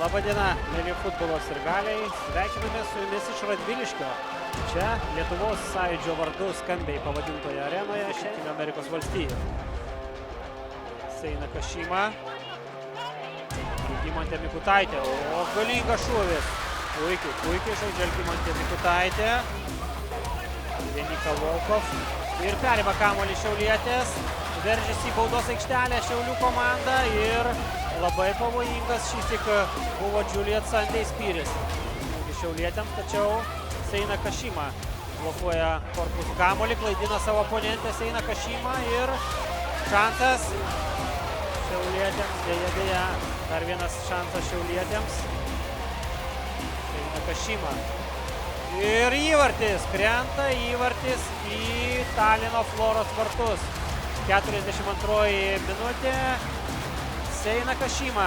Labadiena, mėly futbolo sirgaliai. Sveikiname su jumis iš Radviliškio. Čia Lietuvos sąjūdžio vardu skambiai pavadintoje arenoje Jungtinių Amerikos valstijų. Seina Kašima. Algimantė Mikutaitė. O, galingas šūvis. Puikiai žaidžia Algimantė Mikutaitė. Venika Volkov. Ir perima kamuolį šiaulietės. Veržiasi į baudos aikštelę Šiaulių komanda ir labai pavojingas šįsyk buvo Juliet Sunday spyris. Šiaulietėms, tačiau Seina Kašima blokuoja korpusų kamuolį, klaidina savo oponentę Seina Kašima ir šansas Šiaulietėms, dėja, dar vienas šansas Šiaulietėms. Seina Kašima. Ir įvartis, krenta įvartis į Talino Floros vartus. 42 minutė. Seina Kašima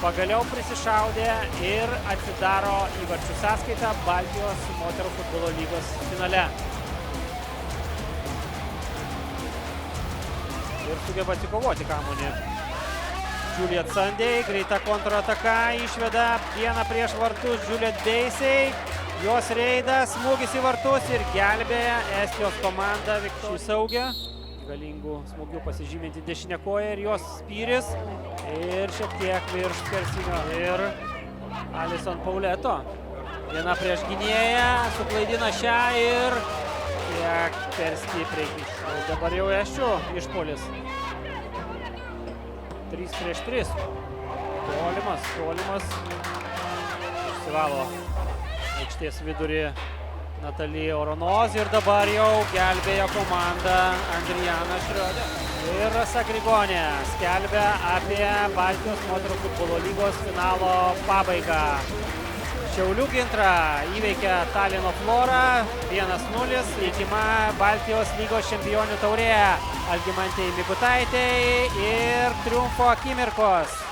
pagaliau prisišaudė ir atsidaro įvarčių sąskaitą Baltijos moterų futbolo lygos finale. Ir sugeba atsikovoti kamuolį. Juliet Sunday, greita kontrataka, išveda vieną prieš vartus Juliet Deisei. Jos reidas, smūgis į vartus ir gelbėja Estijos komanda Viktorija Saugia. Galingų smūgių pasižyminti dešinę koją ir jos spyris. Ir šiek tiek virš skersinio. Ir Alison Pauleto. Viena prieš gynėją, suklaidina šią ir kiek per stipriai. Dabar jau Esčių išpuolis. 3 prieš 3. Tolimas. Išsivalo aikštės vidurį Natalija Oronoz ir dabar jau gelbėja komanda Andrijana Šriodė. Ir Rasa Grigonė skelbia apie Baltijos moterų futbolo lygos finalo pabaigą. Šiaulių Gintra įveikia Talino Florą 1-0, įteikima Baltijos lygos čempionių taurė Algimantei Mikutaitei ir triumfo akimirkos.